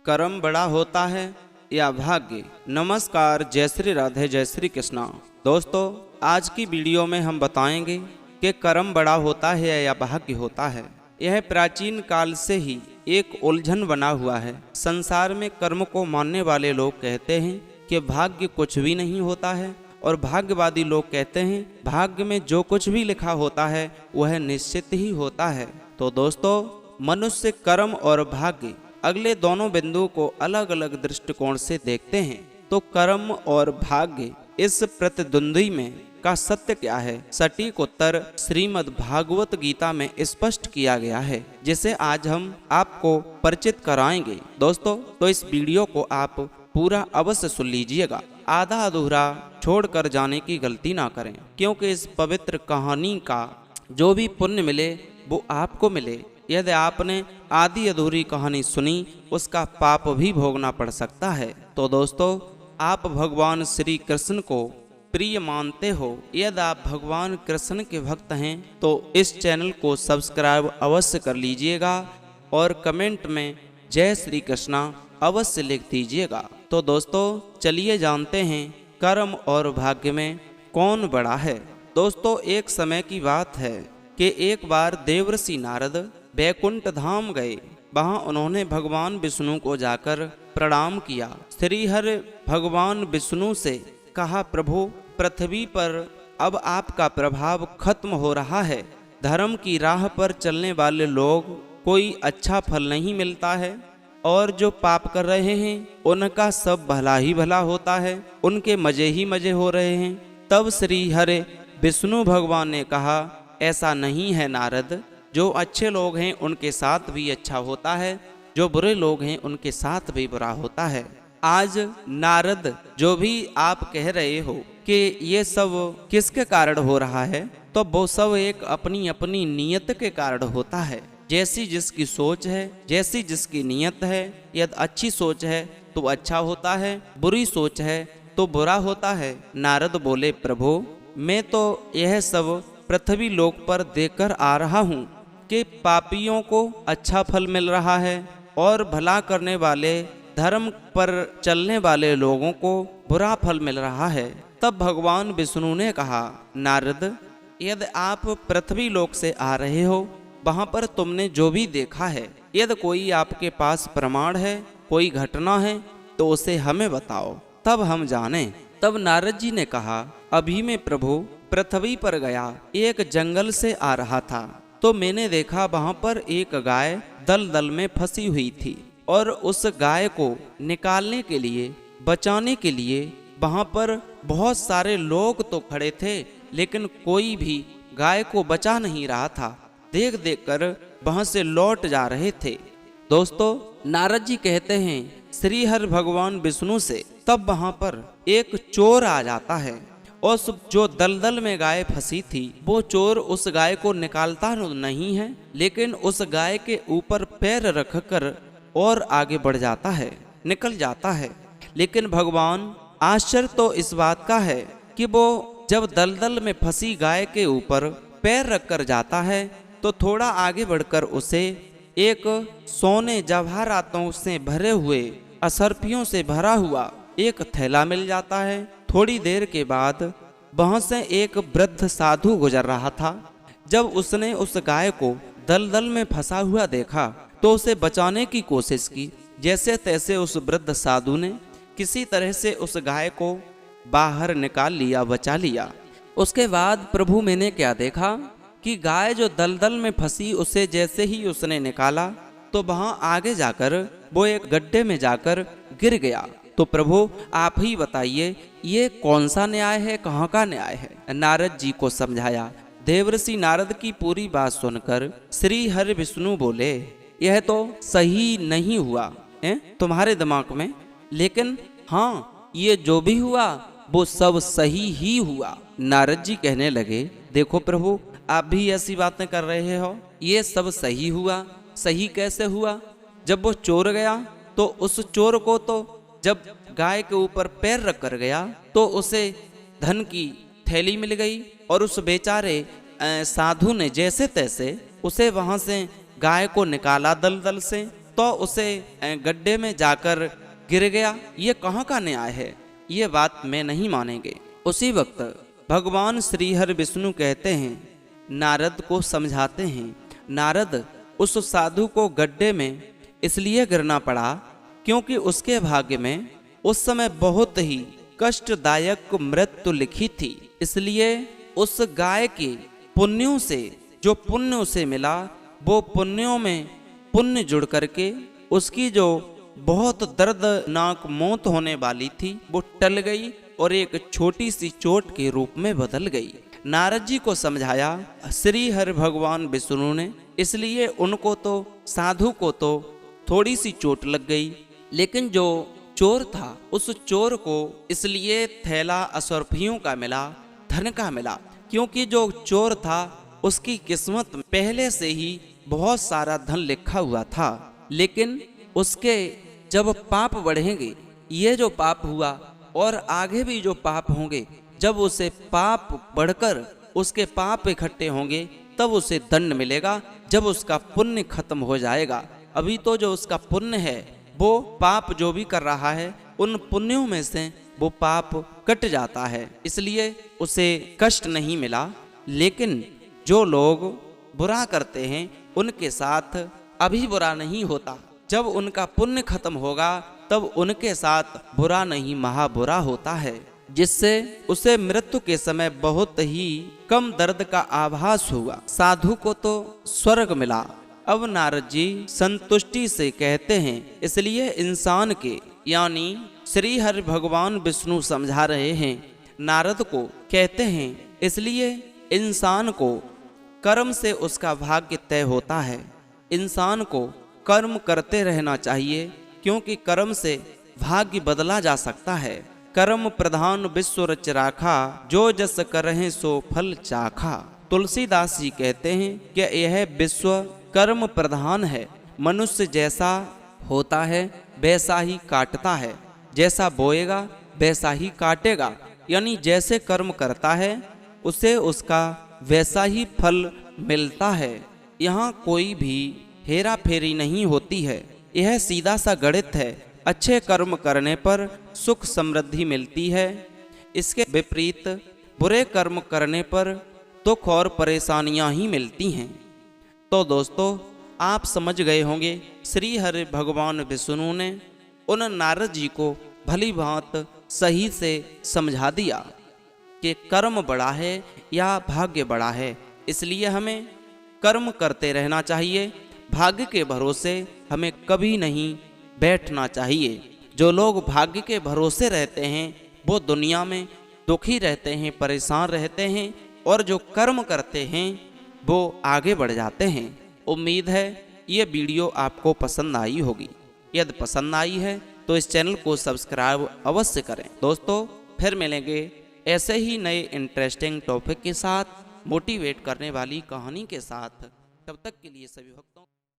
कर्म बड़ा होता है या भाग्य। नमस्कार, जय श्री राधे, जय श्री कृष्णा। दोस्तों, आज की वीडियो में हम बताएंगे कि कर्म बड़ा होता है या भाग्य होता है। यह प्राचीन काल से ही एक उलझन बना हुआ है। संसार में कर्म को मानने वाले लोग कहते हैं कि भाग्य कुछ भी नहीं होता है, और भाग्यवादी लोग कहते हैं भाग्य में जो कुछ भी लिखा होता है वह निश्चित ही होता है। तो दोस्तों, मनुष्य कर्म और भाग्य अगले दोनों बिंदुओं को अलग अलग दृष्टिकोण से देखते हैं। तो कर्म और भाग्य इस प्रतिद्वंद्वी में का सत्य क्या है? सटीक उत्तर श्रीमद् भागवत गीता में स्पष्ट किया गया है, जिसे आज हम आपको परिचित कराएंगे। दोस्तों, तो इस वीडियो को आप पूरा अवश्य सुन लीजिएगा, आधा अधूरा छोड़कर जाने की गलती ना करें, क्योंकि इस पवित्र कहानी का जो भी पुण्य मिले वो आपको मिले। यदि आपने आधी अधूरी कहानी सुनी, उसका पाप भी भोगना पड़ सकता है। तो दोस्तों, आप भगवान श्री कृष्ण को प्रिय मानते हो, यदि आप भगवान कृष्ण के भक्त हैं तो इस चैनल को सब्सक्राइब अवश्य कर लीजिएगा और कमेंट में जय श्री कृष्णा अवश्य लिख दीजिएगा। तो दोस्तों, चलिए जानते हैं कर्म और भाग्य में कौन बड़ा है। दोस्तों, एक समय की बात है कि एक बार देवर्षि नारद बैकुंठ धाम गए। वहां उन्होंने भगवान विष्णु को जाकर प्रणाम किया। श्रीहरि भगवान विष्णु से कहा, प्रभु, पृथ्वी पर अब आपका प्रभाव खत्म हो रहा है। धर्म की राह पर चलने वाले लोग कोई अच्छा फल नहीं मिलता है, और जो पाप कर रहे हैं उनका सब भला ही भला होता है, उनके मजे ही मजे हो रहे हैं। तब श्री हरि विष्णु भगवान ने कहा, ऐसा नहीं है नारद, जो अच्छे लोग हैं उनके साथ भी अच्छा होता है, जो बुरे लोग हैं उनके साथ भी बुरा होता है। आज नारद, जो भी आप कह रहे हो कि ये सब किसके कारण हो रहा है, तो वो सब एक अपनी अपनी नियत के कारण होता है। जैसी जिसकी सोच है, जैसी जिसकी नियत है, यदि अच्छी सोच है तो अच्छा होता है, बुरी सोच है तो बुरा होता है। नारद बोले, प्रभु, मैं तो यह सब पृथ्वी लोक पर देखकर आ रहा हूँ कि पापियों को अच्छा फल मिल रहा है और भला करने वाले, धर्म पर चलने वाले लोगों को बुरा फल मिल रहा है। तब भगवान विष्णु ने कहा, नारद, यदि आप पृथ्वी लोक से आ रहे हो, वहां पर तुमने जो भी देखा है, यदि कोई आपके पास प्रमाण है, कोई घटना है, तो उसे हमें बताओ, तब हम जाने। तब नारद जी ने कहा, अभी मैं प्रभु पृथ्वी पर गया, एक जंगल से आ रहा था, तो मैंने देखा वहां पर एक गाय दलदल में फंसी हुई थी, और उस गाय को निकालने के लिए, बचाने के लिए वहां पर बहुत सारे लोग तो खड़े थे, लेकिन कोई भी गाय को बचा नहीं रहा था। देख देख कर वहां से लौट जा रहे थे। दोस्तों, नारद जी कहते हैं श्री हरि भगवान विष्णु से, तब वहां पर एक चोर आ जाता है, और जो दलदल में गाय फंसी थी, वो चोर उस गाय को निकालता नहीं है, लेकिन उस गाय के ऊपर पैर रखकर और आगे बढ़ जाता है, निकल जाता है। लेकिन भगवान, आश्चर्य तो इस बात का है कि वो जब दलदल में फंसी गाय के ऊपर पैर रखकर जाता है, तो थोड़ा आगे बढ़कर उसे एक सोने जवाहरातों से भरे हुए, असरफियों से भरा हुआ एक थैला मिल जाता है। थोड़ी देर के बाद वहां से एक वृद्ध साधु गुजर रहा था। जब उसने उस गाय को दलदल में फंसा हुआ देखा, तो उसे बचाने की कोशिश की। जैसे तैसे उस वृद्ध साधु ने किसी तरह से उस गाय को बाहर निकाल लिया, बचा लिया। उसके बाद प्रभु, मैंने क्या देखा कि गाय जो दलदल में फंसी, उसे जैसे ही उसने निकाला, तो वहां आगे जाकर वो एक गड्ढे में जाकर गिर गया। तो प्रभु, आप ही बताइए, ये कौन सा न्याय है, कहाँ का न्याय है? नारद जी को समझाया। देवर्षि नारद की पूरी बात सुनकर श्री हरि विष्णु बोले, यह तो सही नहीं हुआ है तुम्हारे दिमाग में, लेकिन हाँ, ये जो भी हुआ वो सब सही ही हुआ। नारद जी कहने लगे, देखो प्रभु, आप भी ऐसी बातें कर रहे हो, ये सब सही हुआ। सही कैसे हुआ? जब वो चोर गया, तो उस चोर को तो जब गाय के ऊपर पैर रख कर गया, तो उसे धन की थैली मिल गई, और उस बेचारे साधु ने जैसे तैसे उसे वहां से गाय को निकाला दलदल से, तो उसे गड्ढे में जाकर गिर गया। ये कहाँ का न्याय है, ये बात में नहीं मानेंगे। उसी वक्त भगवान श्री हरि विष्णु कहते हैं, नारद को समझाते हैं, नारद उस साधु को गड्ढे में इसलिए गिरना पड़ा क्योंकि उसके भाग्य में उस समय बहुत ही कष्टदायक मृत्यु लिखी थी। इसलिए उस गाय के पुण्यों से जो पुण्य उसे मिला, वो पुण्यों में पुण्य जुड़ करके उसकी जो बहुत दर्दनाक मौत होने वाली थी वो टल गई और एक छोटी सी चोट के रूप में बदल गई। नारद जी को समझाया श्री हरि भगवान विष्णु ने, इसलिए उनको तो साधु को तो थोड़ी सी चोट लग गई, लेकिन जो चोर था उस चोर को इसलिए थैला असुरफियों का मिला, धन का मिला, क्योंकि जो चोर था उसकी किस्मत में पहले से ही बहुत सारा धन लिखा हुआ था। लेकिन उसके जब पाप बढ़ेंगे, ये जो पाप हुआ और आगे भी जो पाप होंगे, जब उसे पाप बढ़कर उसके पाप इकट्ठे होंगे तब उसे दंड मिलेगा, जब उसका पुण्य खत्म हो जाएगा। अभी तो जो उसका पुण्य है वो पाप जो भी कर रहा है उन पुण्यों में से वो पाप कट जाता है, इसलिए उसे कष्ट नहीं मिला। लेकिन जो लोग बुरा करते हैं उनके साथ अभी बुरा नहीं होता, जब उनका पुण्य खत्म होगा तब उनके साथ बुरा नहीं महाबुरा होता है, जिससे उसे मृत्यु के समय बहुत ही कम दर्द का आभास हुआ। साधु को तो स्वर्ग मिला। अब नारद जी संतुष्टि से कहते हैं, इसलिए इंसान के यानी श्री हरि भगवान विष्णु समझा रहे हैं नारद को, कहते हैं इसलिए इंसान को कर्म से उसका भाग्य तय होता है। इंसान को कर्म करते रहना चाहिए, क्योंकि कर्म से भाग्य बदला जा सकता है। कर्म प्रधान विश्व रच राखा, जो जस करहिं सो फल चाखा। तुलसीदास जी कहते हैं कि यह विश्व कर्म प्रधान है। मनुष्य जैसा होता है वैसा ही काटता है, जैसा बोएगा वैसा ही काटेगा, यानी जैसे कर्म करता है उसे उसका वैसा ही फल मिलता है। यहाँ कोई भी हेरा फेरी नहीं होती है, यह सीधा सा गणित है। अच्छे कर्म करने पर सुख समृद्धि मिलती है, इसके विपरीत बुरे कर्म करने पर दुख और परेशानियां ही मिलती हैं। तो दोस्तों, आप समझ गए होंगे श्री हरि भगवान विष्णु ने उन नारद जी को भली भांत सही से समझा दिया कि कर्म बड़ा है या भाग्य बड़ा है। इसलिए हमें कर्म करते रहना चाहिए, भाग्य के भरोसे हमें कभी नहीं बैठना चाहिए। जो लोग भाग्य के भरोसे रहते हैं वो दुनिया में दुखी रहते हैं, परेशान रहते हैं, और जो कर्म करते हैं वो आगे बढ़ जाते हैं। उम्मीद है ये वीडियो आपको पसंद आई होगी। यदि पसंद आई है तो इस चैनल को सब्सक्राइब अवश्य करें। दोस्तों, फिर मिलेंगे ऐसे ही नए इंटरेस्टिंग टॉपिक के साथ, मोटिवेट करने वाली कहानी के साथ। तब तक के लिए सभी भक्तों